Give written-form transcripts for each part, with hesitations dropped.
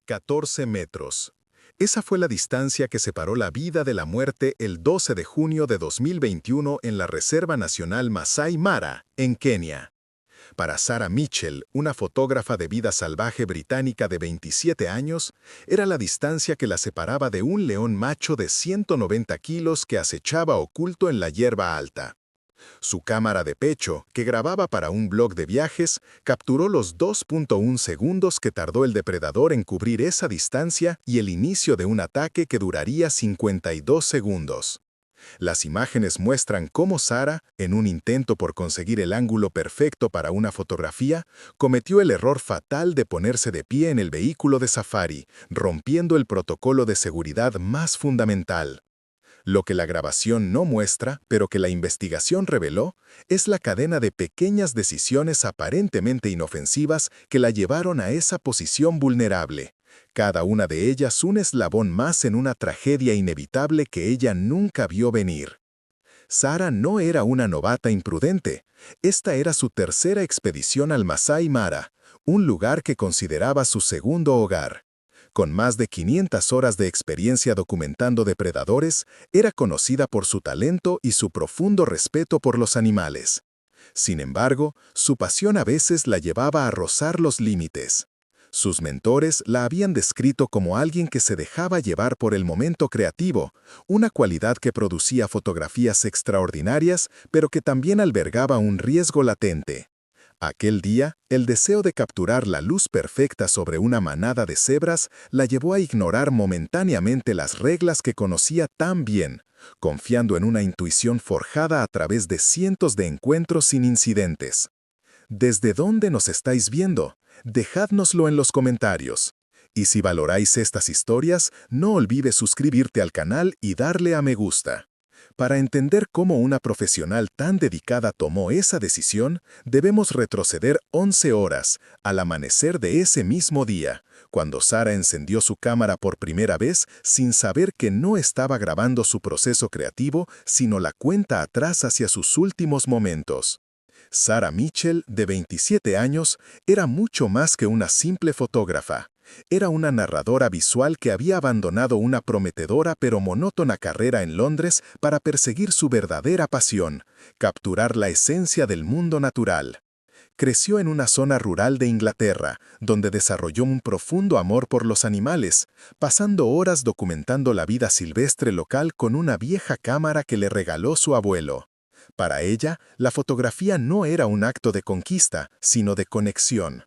14 metros. Esa fue la distancia que separó la vida de la muerte el 12 de junio de 2021 en la Reserva Nacional Masai Mara, en Kenia. Para Sarah Mitchell, una fotógrafa de vida salvaje británica de 27 años, era la distancia que la separaba de un león macho de 190 kilos que acechaba oculto en la hierba alta. Su cámara de pecho, que grababa para un blog de viajes, capturó los 2.1 segundos que tardó el depredador en cubrir esa distancia y el inicio de un ataque que duraría 52 segundos. Las imágenes muestran cómo Sarah, en un intento por conseguir el ángulo perfecto para una fotografía, cometió el error fatal de ponerse de pie en el vehículo de safari, rompiendo el protocolo de seguridad más fundamental. Lo que la grabación no muestra, pero que la investigación reveló, es la cadena de pequeñas decisiones aparentemente inofensivas que la llevaron a esa posición vulnerable. Cada una de ellas un eslabón más en una tragedia inevitable que ella nunca vio venir. Sarah no era una novata imprudente. Esta era su tercera expedición al Masai Mara, un lugar que consideraba su segundo hogar. Con más de 500 horas de experiencia documentando depredadores, era conocida por su talento y su profundo respeto por los animales. Sin embargo, su pasión a veces la llevaba a rozar los límites. Sus mentores la habían descrito como alguien que se dejaba llevar por el momento creativo, una cualidad que producía fotografías extraordinarias, pero que también albergaba un riesgo latente. Aquel día, el deseo de capturar la luz perfecta sobre una manada de cebras la llevó a ignorar momentáneamente las reglas que conocía tan bien, confiando en una intuición forjada a través de cientos de encuentros sin incidentes. ¿Desde dónde nos estáis viendo? Dejádnoslo en los comentarios. Y si valoráis estas historias, no olvides suscribirte al canal y darle a me gusta. Para entender cómo una profesional tan dedicada tomó esa decisión, debemos retroceder 11 horas, al amanecer de ese mismo día, cuando Sarah encendió su cámara por primera vez sin saber que no estaba grabando su proceso creativo, sino la cuenta atrás hacia sus últimos momentos. Sarah Mitchell, de 27 años, era mucho más que una simple fotógrafa. Era una narradora visual que había abandonado una prometedora pero monótona carrera en Londres para perseguir su verdadera pasión, capturar la esencia del mundo natural. Creció en una zona rural de Inglaterra, donde desarrolló un profundo amor por los animales, pasando horas documentando la vida silvestre local con una vieja cámara que le regaló su abuelo. Para ella, la fotografía no era un acto de conquista, sino de conexión.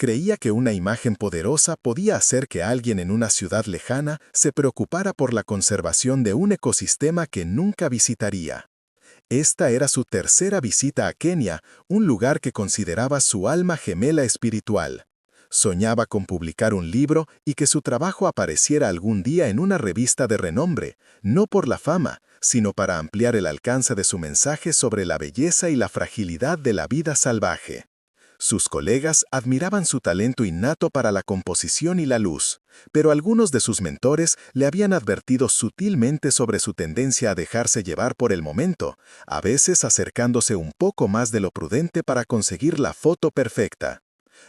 Creía que una imagen poderosa podía hacer que alguien en una ciudad lejana se preocupara por la conservación de un ecosistema que nunca visitaría. Esta era su tercera visita a Kenia, un lugar que consideraba su alma gemela espiritual. Soñaba con publicar un libro y que su trabajo apareciera algún día en una revista de renombre, no por la fama, sino para ampliar el alcance de su mensaje sobre la belleza y la fragilidad de la vida salvaje. Sus colegas admiraban su talento innato para la composición y la luz, pero algunos de sus mentores le habían advertido sutilmente sobre su tendencia a dejarse llevar por el momento, a veces acercándose un poco más de lo prudente para conseguir la foto perfecta.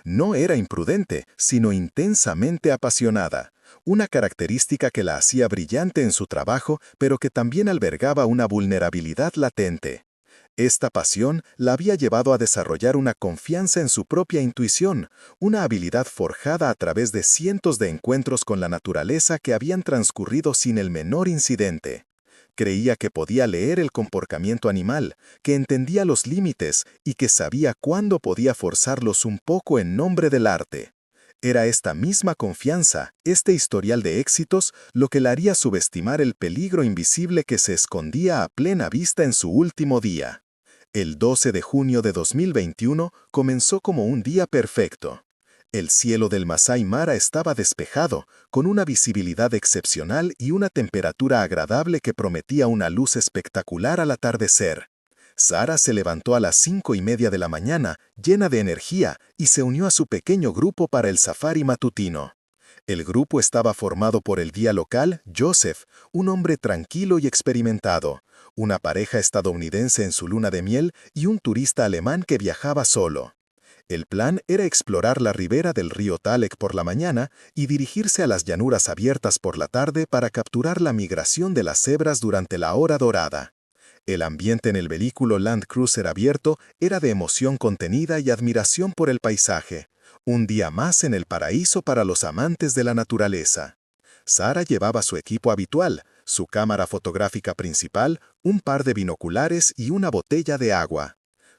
No era imprudente, sino intensamente apasionada, una característica que la hacía brillante en su trabajo, pero que también albergaba una vulnerabilidad latente. Esta pasión la había llevado a desarrollar una confianza en su propia intuición, una habilidad forjada a través de cientos de encuentros con la naturaleza que habían transcurrido sin el menor incidente. Creía que podía leer el comportamiento animal, que entendía los límites y que sabía cuándo podía forzarlos un poco en nombre del arte. Era esta misma confianza, este historial de éxitos, lo que la haría subestimar el peligro invisible que se escondía a plena vista en su último día. El 12 de junio de 2021 comenzó como un día perfecto. El cielo del Masai Mara estaba despejado, con una visibilidad excepcional y una temperatura agradable que prometía una luz espectacular al atardecer. Sarah se levantó a las 5:30 de la mañana, llena de energía, y se unió a su pequeño grupo para el safari matutino. El grupo estaba formado por el guía local, Joseph, un hombre tranquilo y experimentado, una pareja estadounidense en su luna de miel y un turista alemán que viajaba solo. El plan era explorar la ribera del río Talek por la mañana y dirigirse a las llanuras abiertas por la tarde para capturar la migración de las cebras durante la hora dorada. El ambiente en el vehículo Land Cruiser abierto era de emoción contenida y admiración por el paisaje. Un día más en el paraíso para los amantes de la naturaleza. Sara llevaba su equipo habitual, su cámara fotográfica principal, un par de binoculares y una botella de agua.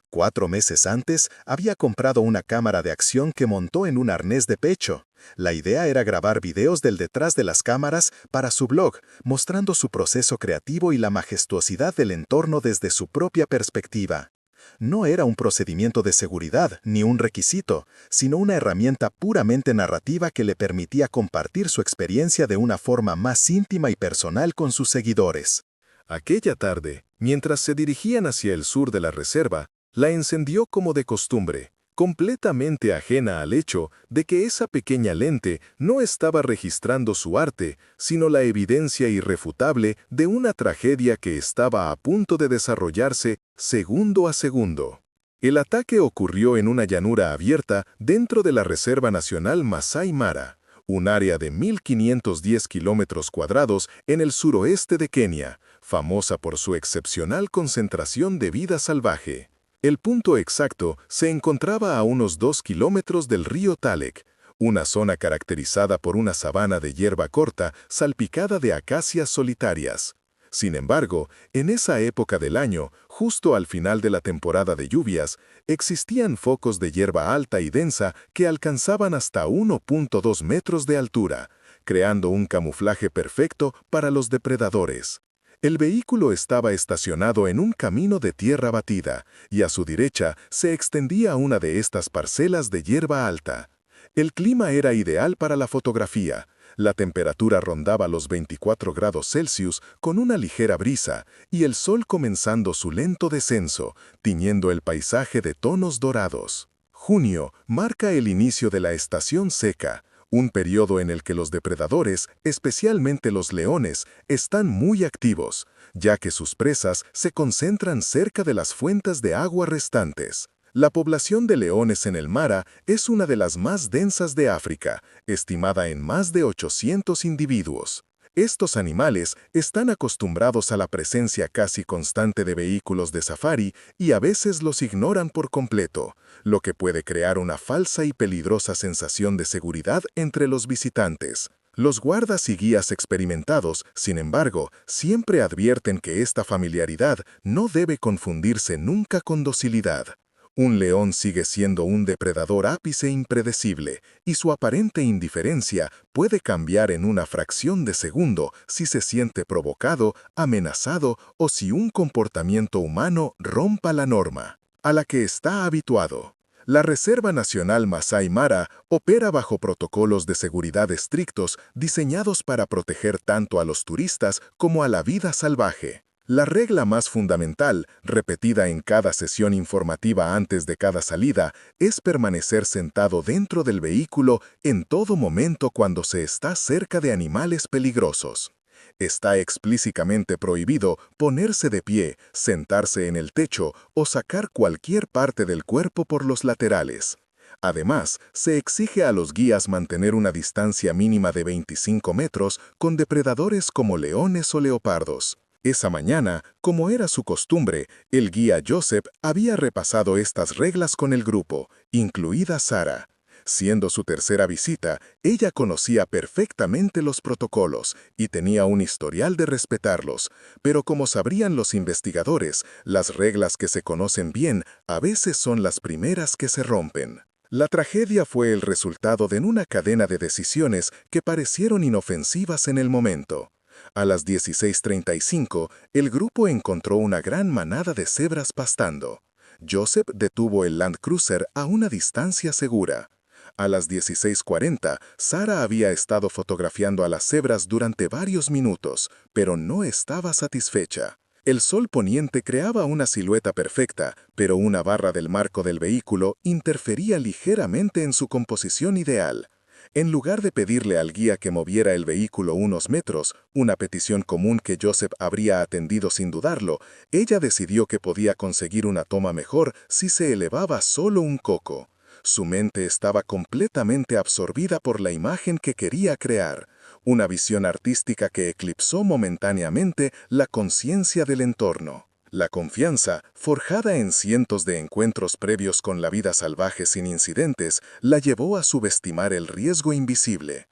4 meses antes, había comprado una cámara de acción que montó en un arnés de pecho. La idea era grabar videos del detrás de las cámaras para su blog, mostrando su proceso creativo y la majestuosidad del entorno desde su propia perspectiva. No era un procedimiento de seguridad ni un requisito, sino una herramienta puramente narrativa que le permitía compartir su experiencia de una forma más íntima y personal con sus seguidores. Aquella tarde, mientras se dirigían hacia el sur de la reserva, la encendió como de costumbre, completamente ajena al hecho de que esa pequeña lente no estaba registrando su arte, sino la evidencia irrefutable de una tragedia que estaba a punto de desarrollarse segundo a segundo. El ataque ocurrió en una llanura abierta dentro de la Reserva Nacional Masai Mara, un área de 1.510 kilómetros cuadrados en el suroeste de Kenia, famosa por su excepcional concentración de vida salvaje. El punto exacto se encontraba a unos 2 kilómetros del río Talek, una zona caracterizada por una sabana de hierba corta salpicada de acacias solitarias. Sin embargo, en esa época del año, justo al final de la temporada de lluvias, existían focos de hierba alta y densa que alcanzaban hasta 1.2 metros de altura, creando un camuflaje perfecto para los depredadores. El vehículo estaba estacionado en un camino de tierra batida, y a su derecha se extendía una de estas parcelas de hierba alta. El clima era ideal para la fotografía. La temperatura rondaba los 24 grados Celsius con una ligera brisa, y el sol comenzando su lento descenso, tiñendo el paisaje de tonos dorados. Junio marca el inicio de la estación seca, un periodo en el que los depredadores, especialmente los leones, están muy activos, ya que sus presas se concentran cerca de las fuentes de agua restantes. La población de leones en el Mara es una de las más densas de África, estimada en más de 800 individuos. Estos animales están acostumbrados a la presencia casi constante de vehículos de safari y a veces los ignoran por completo, lo que puede crear una falsa y peligrosa sensación de seguridad entre los visitantes. Los guardas y guías experimentados, sin embargo, siempre advierten que esta familiaridad no debe confundirse nunca con docilidad. Un león sigue siendo un depredador ápice impredecible, y su aparente indiferencia puede cambiar en una fracción de segundo si se siente provocado, amenazado o si un comportamiento humano rompa la norma a la que está habituado. La Reserva Nacional Masai Mara opera bajo protocolos de seguridad estrictos diseñados para proteger tanto a los turistas como a la vida salvaje. La regla más fundamental, repetida en cada sesión informativa antes de cada salida, es permanecer sentado dentro del vehículo en todo momento cuando se está cerca de animales peligrosos. Está explícitamente prohibido ponerse de pie, sentarse en el techo o sacar cualquier parte del cuerpo por los laterales. Además, se exige a los guías mantener una distancia mínima de 25 metros con depredadores como leones o leopardos. Esa mañana, como era su costumbre, el guía Joseph había repasado estas reglas con el grupo, incluida Sara. Siendo su tercera visita, ella conocía perfectamente los protocolos y tenía un historial de respetarlos, pero como sabrían los investigadores, las reglas que se conocen bien a veces son las primeras que se rompen. La tragedia fue el resultado de una cadena de decisiones que parecieron inofensivas en el momento. A las 16:35, el grupo encontró una gran manada de cebras pastando. Joseph detuvo el Land Cruiser a una distancia segura. A las 16:40, Sara había estado fotografiando a las cebras durante varios minutos, pero no estaba satisfecha. El sol poniente creaba una silueta perfecta, pero una barra del marco del vehículo interfería ligeramente en su composición ideal. En lugar de pedirle al guía que moviera el vehículo unos metros, una petición común que Joseph habría atendido sin dudarlo, ella decidió que podía conseguir una toma mejor si se elevaba solo un coco. Su mente estaba completamente absorbida por la imagen que quería crear, una visión artística que eclipsó momentáneamente la conciencia del entorno. La confianza, forjada en cientos de encuentros previos con la vida salvaje sin incidentes, la llevó a subestimar el riesgo invisible.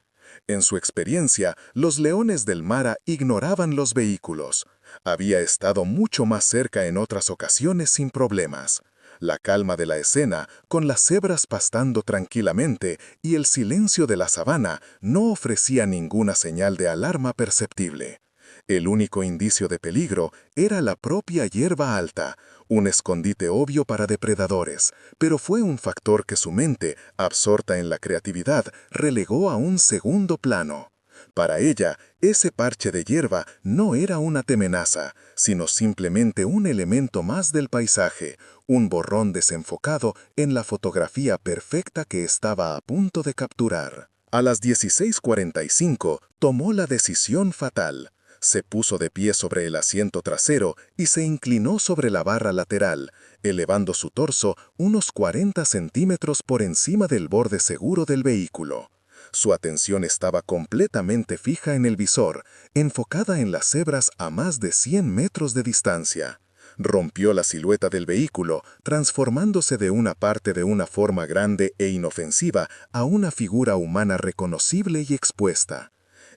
En su experiencia, los leones del Mara ignoraban los vehículos. Había estado mucho más cerca en otras ocasiones sin problemas. La calma de la escena, con las cebras pastando tranquilamente y el silencio de la sabana, no ofrecía ninguna señal de alarma perceptible. El único indicio de peligro era la propia hierba alta, un escondite obvio para depredadores, pero fue un factor que su mente, absorta en la creatividad, relegó a un segundo plano. Para ella, ese parche de hierba no era una amenaza, sino simplemente un elemento más del paisaje, un borrón desenfocado en la fotografía perfecta que estaba a punto de capturar. A las 16:45 tomó la decisión fatal. Se puso de pie sobre el asiento trasero y se inclinó sobre la barra lateral, elevando su torso unos 40 centímetros por encima del borde seguro del vehículo. Su atención estaba completamente fija en el visor, enfocada en las cebras a más de 100 metros de distancia. Rompió la silueta del vehículo, transformándose de una parte de una forma grande e inofensiva a una figura humana reconocible y expuesta.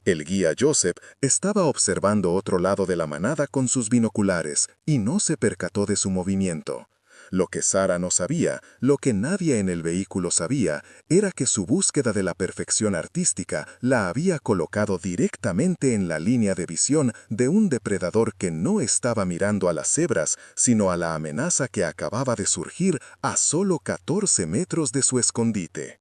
El guía Joseph estaba observando otro lado de la manada con sus binoculares y no se percató de su movimiento. Lo que Sara no sabía, lo que nadie en el vehículo sabía, era que su búsqueda de la perfección artística la había colocado directamente en la línea de visión de un depredador que no estaba mirando a las cebras, sino a la amenaza que acababa de surgir a solo 14 metros de su escondite.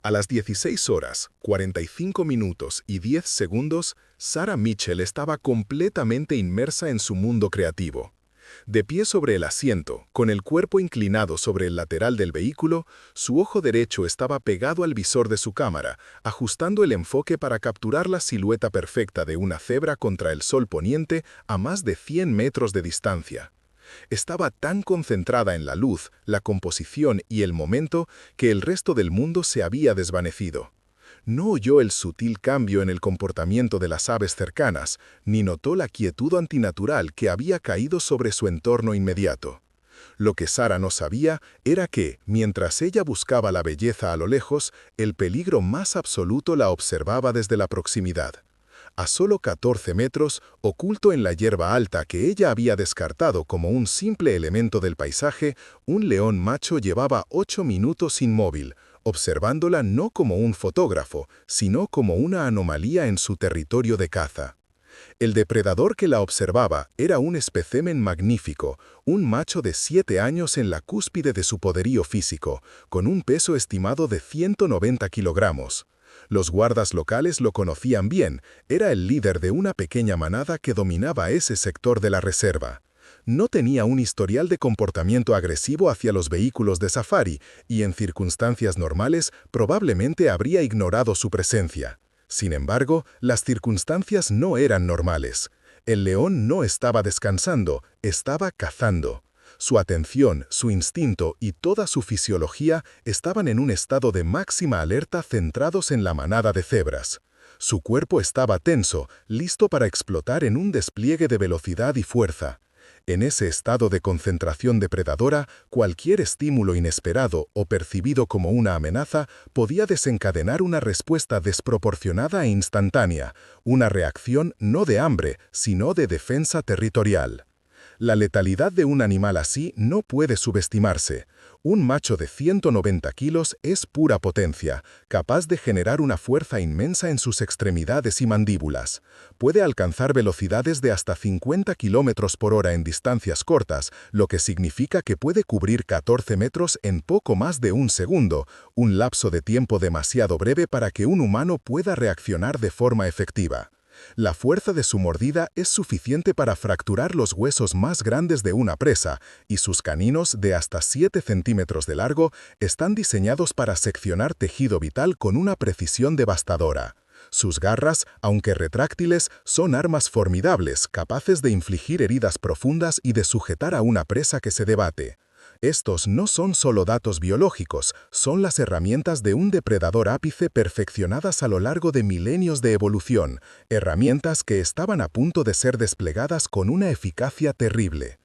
A las 16 horas, 45 minutos y 10 segundos, Sara Mitchell estaba completamente inmersa en su mundo creativo. De pie sobre el asiento, con el cuerpo inclinado sobre el lateral del vehículo, su ojo derecho estaba pegado al visor de su cámara, ajustando el enfoque para capturar la silueta perfecta de una cebra contra el sol poniente a más de 100 metros de distancia. Estaba tan concentrada en la luz, la composición y el momento que el resto del mundo se había desvanecido. No oyó el sutil cambio en el comportamiento de las aves cercanas, ni notó la quietud antinatural que había caído sobre su entorno inmediato. Lo que Sara no sabía era que, mientras ella buscaba la belleza a lo lejos, el peligro más absoluto la observaba desde la proximidad. A solo 14 metros, oculto en la hierba alta que ella había descartado como un simple elemento del paisaje, un león macho llevaba 8 minutos inmóvil, observándola no como un fotógrafo, sino como una anomalía en su territorio de caza. El depredador que la observaba era un espécimen magnífico, un macho de 7 años en la cúspide de su poderío físico, con un peso estimado de 190 kilogramos. Los guardas locales lo conocían bien, era el líder de una pequeña manada que dominaba ese sector de la reserva. No tenía un historial de comportamiento agresivo hacia los vehículos de safari y en circunstancias normales probablemente habría ignorado su presencia. Sin embargo, las circunstancias no eran normales. El león no estaba descansando, estaba cazando. Su atención, su instinto y toda su fisiología estaban en un estado de máxima alerta centrados en la manada de cebras. Su cuerpo estaba tenso, listo para explotar en un despliegue de velocidad y fuerza. En ese estado de concentración depredadora, cualquier estímulo inesperado o percibido como una amenaza podía desencadenar una respuesta desproporcionada e instantánea, una reacción no de hambre, sino de defensa territorial. La letalidad de un animal así no puede subestimarse. Un macho de 190 kilos es pura potencia, capaz de generar una fuerza inmensa en sus extremidades y mandíbulas. Puede alcanzar velocidades de hasta 50 kilómetros por hora en distancias cortas, lo que significa que puede cubrir 14 metros en poco más de un segundo, un lapso de tiempo demasiado breve para que un humano pueda reaccionar de forma efectiva. La fuerza de su mordida es suficiente para fracturar los huesos más grandes de una presa, y sus caninos, de hasta 7 centímetros de largo, están diseñados para seccionar tejido vital con una precisión devastadora. Sus garras, aunque retráctiles, son armas formidables, capaces de infligir heridas profundas y de sujetar a una presa que se debate. Estos no son solo datos biológicos, son las herramientas de un depredador ápice perfeccionadas a lo largo de milenios de evolución, herramientas que estaban a punto de ser desplegadas con una eficacia terrible.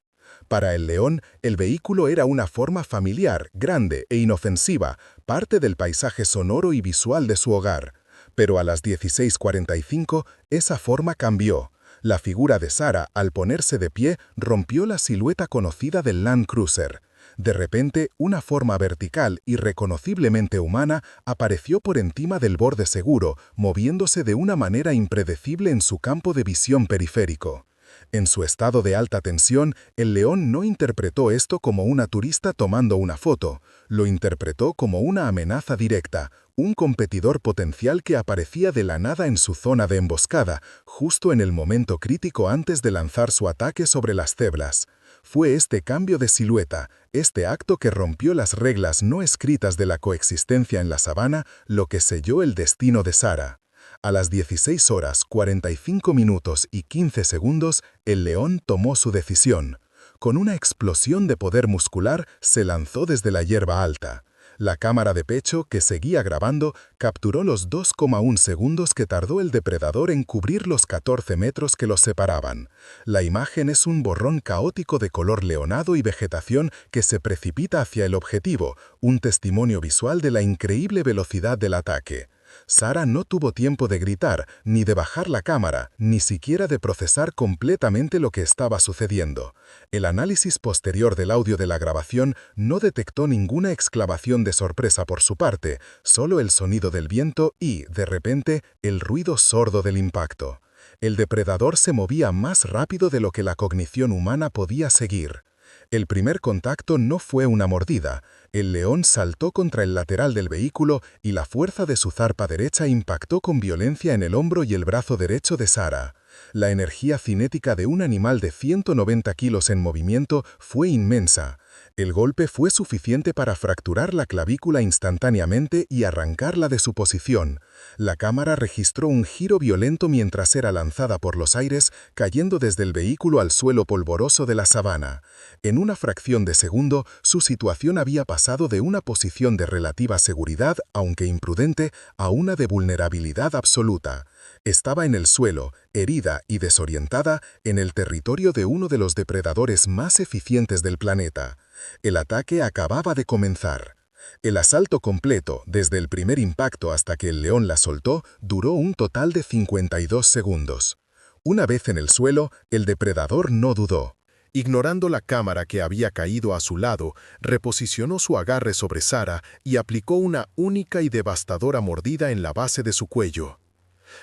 Para el león, el vehículo era una forma familiar, grande e inofensiva, parte del paisaje sonoro y visual de su hogar. Pero a las 16:45, esa forma cambió. La figura de Sarah, al ponerse de pie, rompió la silueta conocida del Land Cruiser. De repente, una forma vertical y reconociblemente humana apareció por encima del borde seguro, moviéndose de una manera impredecible en su campo de visión periférico. En su estado de alta tensión, el león no interpretó esto como una turista tomando una foto, lo interpretó como una amenaza directa, un competidor potencial que aparecía de la nada en su zona de emboscada, justo en el momento crítico antes de lanzar su ataque sobre las cebras. Fue este cambio de silueta, este acto que rompió las reglas no escritas de la coexistencia en la sabana, lo que selló el destino de Sarah. A las 16 horas, 45 minutos y 15 segundos, el león tomó su decisión. Con una explosión de poder muscular, se lanzó desde la hierba alta. La cámara de pecho, que seguía grabando, capturó los 2,1 segundos que tardó el depredador en cubrir los 14 metros que los separaban. La imagen es un borrón caótico de color leonado y vegetación que se precipita hacia el objetivo, un testimonio visual de la increíble velocidad del ataque. Sarah no tuvo tiempo de gritar, ni de bajar la cámara, ni siquiera de procesar completamente lo que estaba sucediendo. El análisis posterior del audio de la grabación no detectó ninguna exclamación de sorpresa por su parte, solo el sonido del viento y, de repente, el ruido sordo del impacto. El depredador se movía más rápido de lo que la cognición humana podía seguir. El primer contacto no fue una mordida. El león saltó contra el lateral del vehículo y la fuerza de su zarpa derecha impactó con violencia en el hombro y el brazo derecho de Sarah. La energía cinética de un animal de 190 kilos en movimiento fue inmensa. El golpe fue suficiente para fracturar la clavícula instantáneamente y arrancarla de su posición. La cámara registró un giro violento mientras era lanzada por los aires, cayendo desde el vehículo al suelo polvoroso de la sabana. En una fracción de segundo, su situación había pasado de una posición de relativa seguridad, aunque imprudente, a una de vulnerabilidad absoluta. Estaba en el suelo, herida y desorientada, en el territorio de uno de los depredadores más eficientes del planeta. El ataque acababa de comenzar. El asalto completo, desde el primer impacto hasta que el león la soltó, duró un total de 52 segundos. Una vez en el suelo, el depredador no dudó. Ignorando la cámara que había caído a su lado, reposicionó su agarre sobre Sarah y aplicó una única y devastadora mordida en la base de su cuello.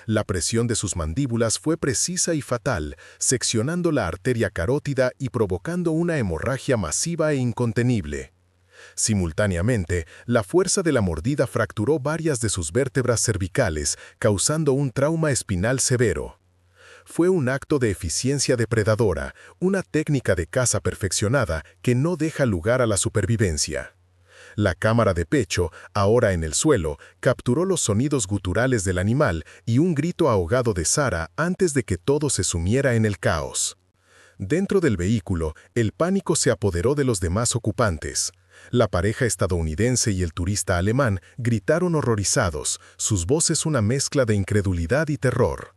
La presión de sus mandíbulas fue precisa y fatal, seccionando la arteria carótida y provocando una hemorragia masiva e incontenible. Simultáneamente, la fuerza de la mordida fracturó varias de sus vértebras cervicales, causando un trauma espinal severo. Fue un acto de eficiencia depredadora, una técnica de caza perfeccionada que no deja lugar a la supervivencia. La cámara de pecho, ahora en el suelo, capturó los sonidos guturales del animal y un grito ahogado de Sarah antes de que todo se sumiera en el caos. Dentro del vehículo, el pánico se apoderó de los demás ocupantes. La pareja estadounidense y el turista alemán gritaron horrorizados, sus voces una mezcla de incredulidad y terror.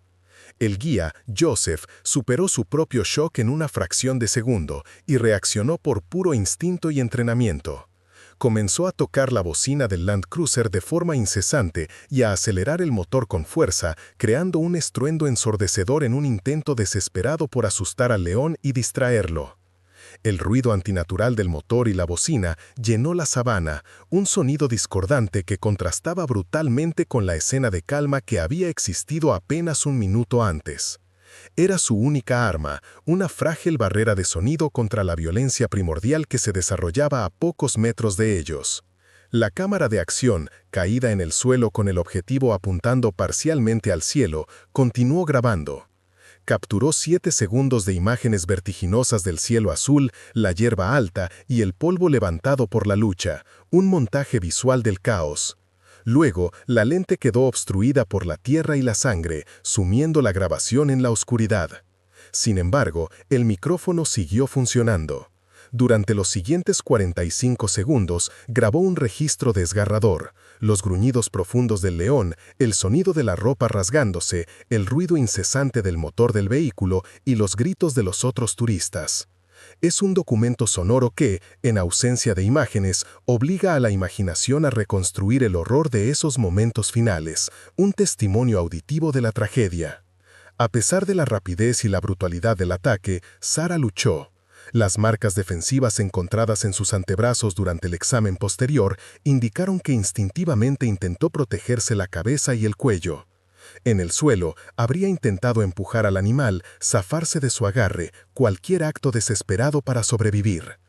El guía, Joseph, superó su propio shock en una fracción de segundo y reaccionó por puro instinto y entrenamiento. Comenzó a tocar la bocina del Land Cruiser de forma incesante y a acelerar el motor con fuerza, creando un estruendo ensordecedor en un intento desesperado por asustar al león y distraerlo. El ruido antinatural del motor y la bocina llenó la sabana, un sonido discordante que contrastaba brutalmente con la escena de calma que había existido apenas un minuto antes. Era su única arma, una frágil barrera de sonido contra la violencia primordial que se desarrollaba a pocos metros de ellos. La cámara de acción, caída en el suelo con el objetivo apuntando parcialmente al cielo, continuó grabando. Capturó 7 segundos de imágenes vertiginosas del cielo azul, la hierba alta y el polvo levantado por la lucha, un montaje visual del caos. Luego, la lente quedó obstruida por la tierra y la sangre, sumiendo la grabación en la oscuridad. Sin embargo, el micrófono siguió funcionando. Durante los siguientes 45 segundos, grabó un registro desgarrador: los gruñidos profundos del león, el sonido de la ropa rasgándose, el ruido incesante del motor del vehículo y los gritos de los otros turistas. Es un documento sonoro que, en ausencia de imágenes, obliga a la imaginación a reconstruir el horror de esos momentos finales, un testimonio auditivo de la tragedia. A pesar de la rapidez y la brutalidad del ataque, Sara luchó. Las marcas defensivas encontradas en sus antebrazos durante el examen posterior indicaron que instintivamente intentó protegerse la cabeza y el cuello. En el suelo, habría intentado empujar al animal, zafarse de su agarre, cualquier acto desesperado para sobrevivir.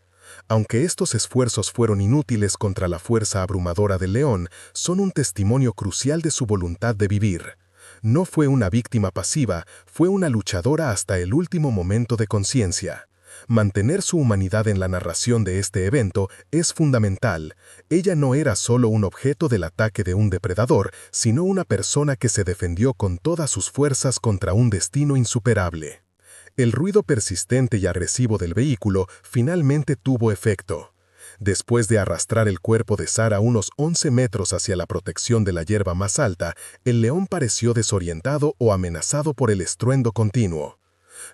Aunque estos esfuerzos fueron inútiles contra la fuerza abrumadora del león, son un testimonio crucial de su voluntad de vivir. No fue una víctima pasiva, fue una luchadora hasta el último momento de conciencia. Mantener su humanidad en la narración de este evento es fundamental. Ella no era solo un objeto del ataque de un depredador, sino una persona que se defendió con todas sus fuerzas contra un destino insuperable. El ruido persistente y agresivo del vehículo finalmente tuvo efecto. Después de arrastrar el cuerpo de Sara unos 11 metros hacia la protección de la hierba más alta, el león pareció desorientado o amenazado por el estruendo continuo.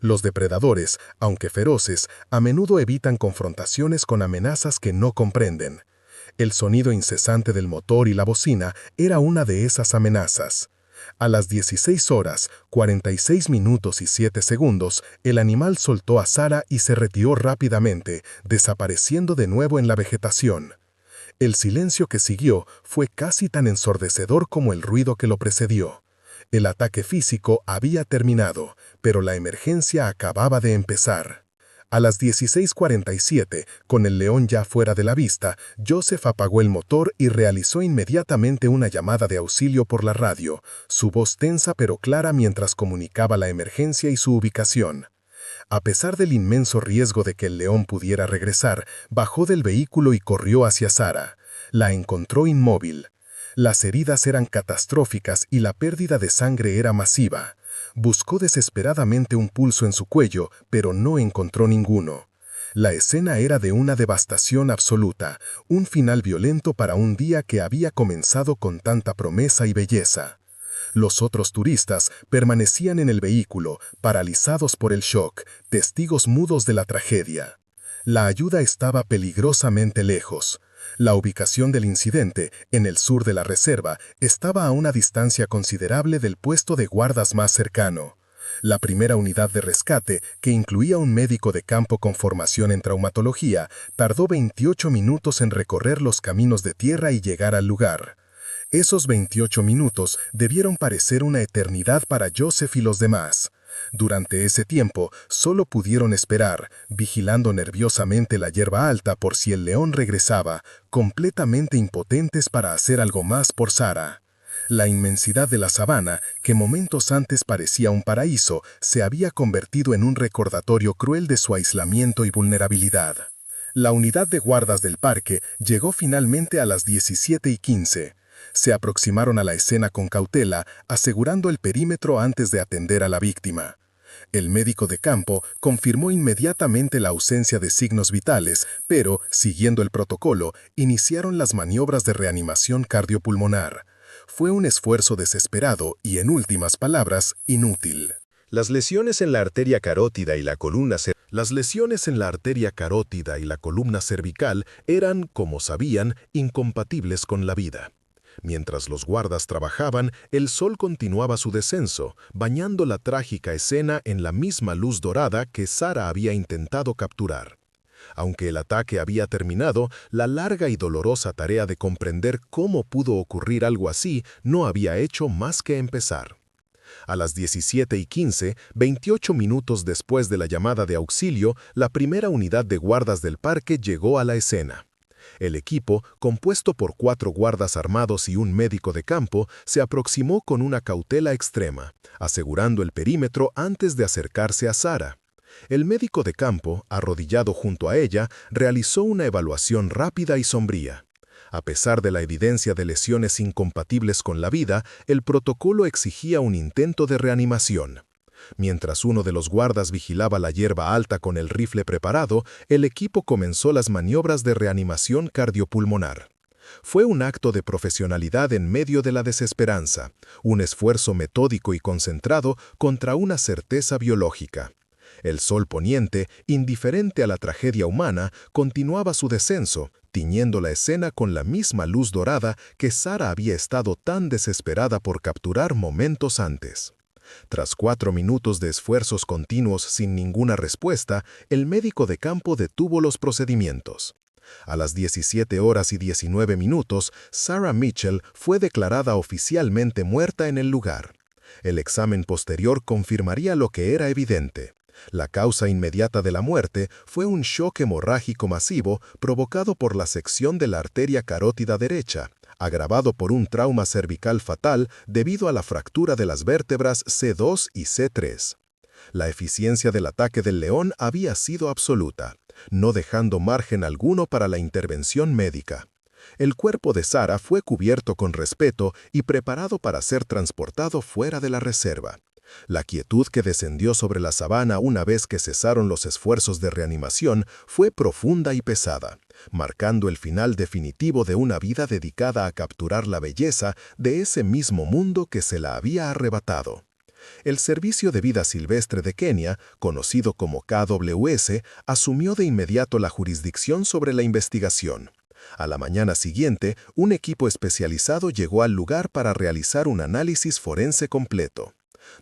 Los depredadores, aunque feroces, a menudo evitan confrontaciones con amenazas que no comprenden. El sonido incesante del motor y la bocina era una de esas amenazas. A las 16 horas, 46 minutos y 7 segundos, el animal soltó a Sara y se retiró rápidamente, desapareciendo de nuevo en la vegetación. El silencio que siguió fue casi tan ensordecedor como el ruido que lo precedió. El ataque físico había terminado, pero la emergencia acababa de empezar. A las 16:47, con el león ya fuera de la vista, Joseph apagó el motor y realizó inmediatamente una llamada de auxilio por la radio, su voz tensa pero clara mientras comunicaba la emergencia y su ubicación. A pesar del inmenso riesgo de que el león pudiera regresar, bajó del vehículo y corrió hacia Sara. La encontró inmóvil. Las heridas eran catastróficas y la pérdida de sangre era masiva. Buscó desesperadamente un pulso en su cuello, pero no encontró ninguno. La escena era de una devastación absoluta, un final violento para un día que había comenzado con tanta promesa y belleza. Los otros turistas permanecían en el vehículo, paralizados por el shock, testigos mudos de la tragedia. La ayuda estaba peligrosamente lejos. La ubicación del incidente, en el sur de la reserva, estaba a una distancia considerable del puesto de guardas más cercano. La primera unidad de rescate, que incluía un médico de campo con formación en traumatología, tardó 28 minutos en recorrer los caminos de tierra y llegar al lugar. Esos 28 minutos debieron parecer una eternidad para Joseph y los demás. Durante ese tiempo, solo pudieron esperar, vigilando nerviosamente la hierba alta por si el león regresaba, completamente impotentes para hacer algo más por Sara. La inmensidad de la sabana, que momentos antes parecía un paraíso, se había convertido en un recordatorio cruel de su aislamiento y vulnerabilidad. La unidad de guardas del parque llegó finalmente a las 17:15. Se aproximaron a la escena con cautela, asegurando el perímetro antes de atender a la víctima. El médico de campo confirmó inmediatamente la ausencia de signos vitales, pero, siguiendo el protocolo, iniciaron las maniobras de reanimación cardiopulmonar. Fue un esfuerzo desesperado y, en últimas palabras, inútil. Las lesiones en la arteria carótida y la columna cervical eran, como sabían, incompatibles con la vida. Mientras los guardas trabajaban, el sol continuaba su descenso, bañando la trágica escena en la misma luz dorada que Sara había intentado capturar. Aunque el ataque había terminado, la larga y dolorosa tarea de comprender cómo pudo ocurrir algo así no había hecho más que empezar. A las 17:15, 28 minutos después de la llamada de auxilio, la primera unidad de guardas del parque llegó a la escena. El equipo, compuesto por 4 guardas armados y un médico de campo, se aproximó con una cautela extrema, asegurando el perímetro antes de acercarse a Sarah. El médico de campo, arrodillado junto a ella, realizó una evaluación rápida y sombría. A pesar de la evidencia de lesiones incompatibles con la vida, el protocolo exigía un intento de reanimación. Mientras uno de los guardas vigilaba la hierba alta con el rifle preparado, el equipo comenzó las maniobras de reanimación cardiopulmonar. Fue un acto de profesionalidad en medio de la desesperanza, un esfuerzo metódico y concentrado contra una certeza biológica. El sol poniente, indiferente a la tragedia humana, continuaba su descenso, tiñendo la escena con la misma luz dorada que Sarah había estado tan desesperada por capturar momentos antes. Tras 4 minutos de esfuerzos continuos sin ninguna respuesta, el médico de campo detuvo los procedimientos. A las 17:19, Sarah Mitchell fue declarada oficialmente muerta en el lugar. El examen posterior confirmaría lo que era evidente. La causa inmediata de la muerte fue un shock hemorrágico masivo provocado por la sección de la arteria carótida derecha, agravado por un trauma cervical fatal debido a la fractura de las vértebras C2 y C3. La eficiencia del ataque del león había sido absoluta, no dejando margen alguno para la intervención médica. El cuerpo de Sarah fue cubierto con respeto y preparado para ser transportado fuera de la reserva. La quietud que descendió sobre la sabana una vez que cesaron los esfuerzos de reanimación fue profunda y pesada, marcando el final definitivo de una vida dedicada a capturar la belleza de ese mismo mundo que se la había arrebatado. El Servicio de Vida Silvestre de Kenia, conocido como KWS, asumió de inmediato la jurisdicción sobre la investigación. A la mañana siguiente, un equipo especializado llegó al lugar para realizar un análisis forense completo.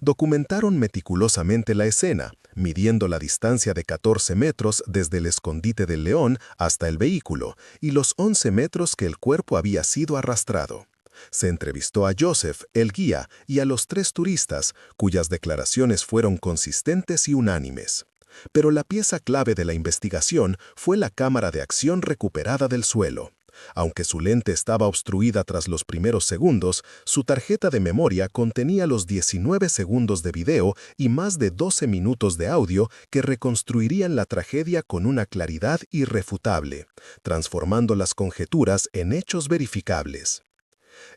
Documentaron meticulosamente la escena, midiendo la distancia de 14 metros desde el escondite del león hasta el vehículo y los 11 metros que el cuerpo había sido arrastrado. Se entrevistó a Joseph, el guía, y a los 3 turistas, cuyas declaraciones fueron consistentes y unánimes. Pero la pieza clave de la investigación fue la cámara de acción recuperada del suelo. Aunque su lente estaba obstruida tras los primeros segundos, su tarjeta de memoria contenía los 19 segundos de video y más de 12 minutos de audio que reconstruirían la tragedia con una claridad irrefutable, transformando las conjeturas en hechos verificables.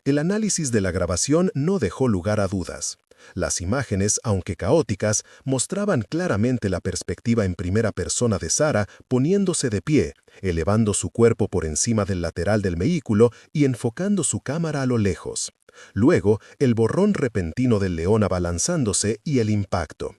El análisis de la grabación no dejó lugar a dudas. Las imágenes, aunque caóticas, mostraban claramente la perspectiva en primera persona de Sarah poniéndose de pie, elevando su cuerpo por encima del lateral del vehículo y enfocando su cámara a lo lejos. Luego, el borrón repentino del león abalanzándose y el impacto.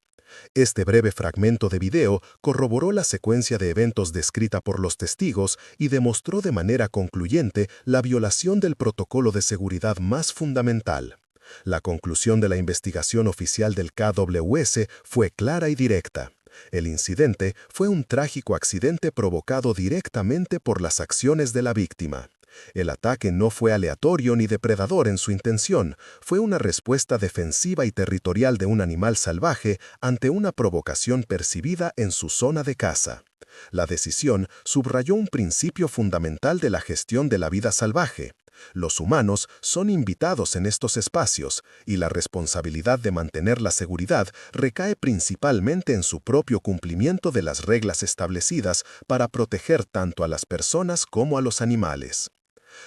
Este breve fragmento de video corroboró la secuencia de eventos descrita por los testigos y demostró de manera concluyente la violación del protocolo de seguridad más fundamental. La conclusión de la investigación oficial del KWS fue clara y directa. El incidente fue un trágico accidente provocado directamente por las acciones de la víctima. El ataque no fue aleatorio ni depredador en su intención, fue una respuesta defensiva y territorial de un animal salvaje ante una provocación percibida en su zona de caza. La decisión subrayó un principio fundamental de la gestión de la vida salvaje. Los humanos son invitados en estos espacios y la responsabilidad de mantener la seguridad recae principalmente en su propio cumplimiento de las reglas establecidas para proteger tanto a las personas como a los animales.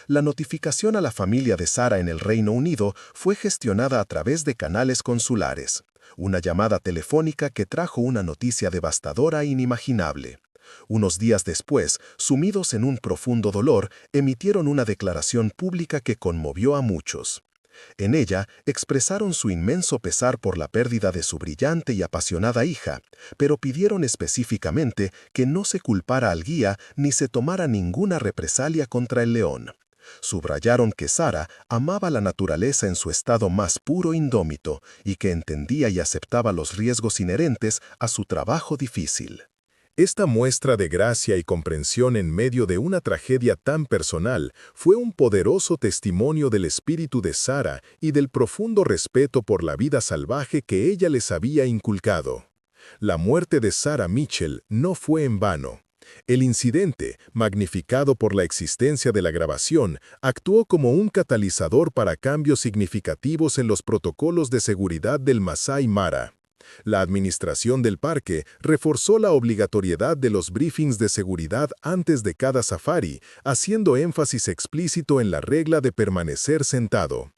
La notificación a la familia de Sarah en el Reino Unido fue gestionada a través de canales consulares, una llamada telefónica que trajo una noticia devastadora e inimaginable. Unos días después, sumidos en un profundo dolor, emitieron una declaración pública que conmovió a muchos. En ella, expresaron su inmenso pesar por la pérdida de su brillante y apasionada hija, pero pidieron específicamente que no se culpara al guía ni se tomara ninguna represalia contra el león. Subrayaron que Sarah amaba la naturaleza en su estado más puro e indómito y que entendía y aceptaba los riesgos inherentes a su trabajo difícil. Esta muestra de gracia y comprensión en medio de una tragedia tan personal fue un poderoso testimonio del espíritu de Sarah y del profundo respeto por la vida salvaje que ella les había inculcado. La muerte de Sarah Mitchell no fue en vano. El incidente, magnificado por la existencia de la grabación, actuó como un catalizador para cambios significativos en los protocolos de seguridad del Masai Mara. La administración del parque reforzó la obligatoriedad de los briefings de seguridad antes de cada safari, haciendo énfasis explícito en la regla de permanecer sentado.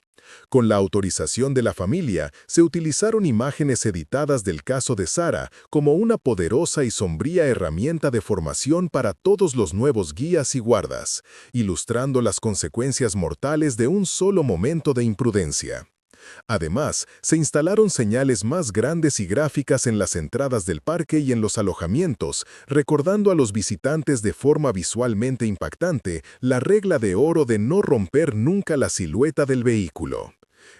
Con la autorización de la familia, se utilizaron imágenes editadas del caso de Sara como una poderosa y sombría herramienta de formación para todos los nuevos guías y guardas, ilustrando las consecuencias mortales de un solo momento de imprudencia. Además, se instalaron señales más grandes y gráficas en las entradas del parque y en los alojamientos, recordando a los visitantes de forma visualmente impactante la regla de oro de no romper nunca la silueta del vehículo.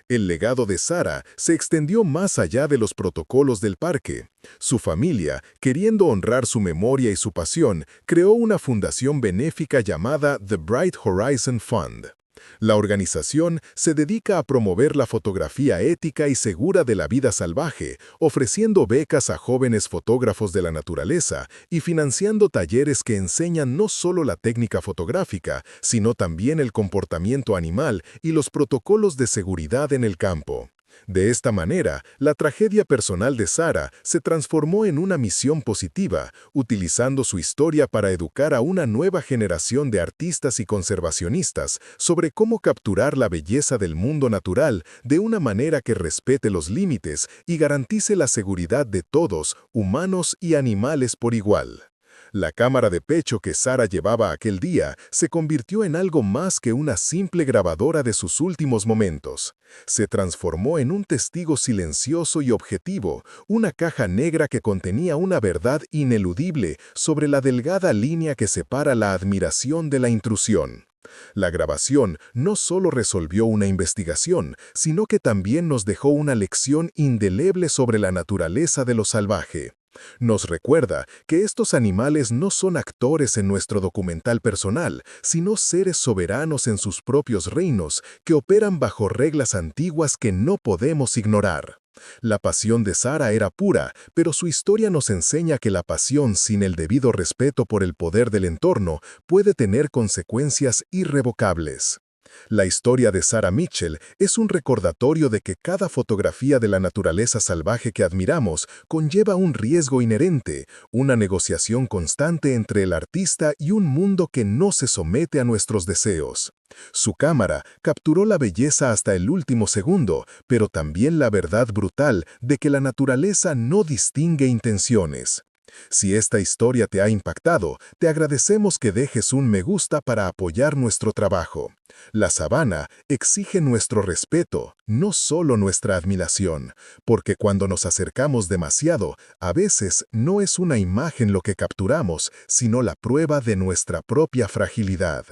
El legado de Sara se extendió más allá de los protocolos del parque. Su familia, queriendo honrar su memoria y su pasión, creó una fundación benéfica llamada The Bright Horizon Fund. La organización se dedica a promover la fotografía ética y segura de la vida salvaje, ofreciendo becas a jóvenes fotógrafos de la naturaleza y financiando talleres que enseñan no solo la técnica fotográfica, sino también el comportamiento animal y los protocolos de seguridad en el campo. De esta manera, la tragedia personal de Sara se transformó en una misión positiva, utilizando su historia para educar a una nueva generación de artistas y conservacionistas sobre cómo capturar la belleza del mundo natural de una manera que respete los límites y garantice la seguridad de todos, humanos y animales por igual. La cámara de pecho que Sara llevaba aquel día se convirtió en algo más que una simple grabadora de sus últimos momentos. Se transformó en un testigo silencioso y objetivo, una caja negra que contenía una verdad ineludible sobre la delgada línea que separa la admiración de la intrusión. La grabación no solo resolvió una investigación, sino que también nos dejó una lección indeleble sobre la naturaleza de lo salvaje. Nos recuerda que estos animales no son actores en nuestro documental personal, sino seres soberanos en sus propios reinos que operan bajo reglas antiguas que no podemos ignorar. La pasión de Sara era pura, pero su historia nos enseña que la pasión sin el debido respeto por el poder del entorno puede tener consecuencias irrevocables. La historia de Sara Mitchell es un recordatorio de que cada fotografía de la naturaleza salvaje que admiramos conlleva un riesgo inherente, una negociación constante entre el artista y un mundo que no se somete a nuestros deseos. Su cámara capturó la belleza hasta el último segundo, pero también la verdad brutal de que la naturaleza no distingue intenciones. Si esta historia te ha impactado, te agradecemos que dejes un me gusta para apoyar nuestro trabajo. La sabana exige nuestro respeto, no solo nuestra admiración, porque cuando nos acercamos demasiado, a veces no es una imagen lo que capturamos, sino la prueba de nuestra propia fragilidad.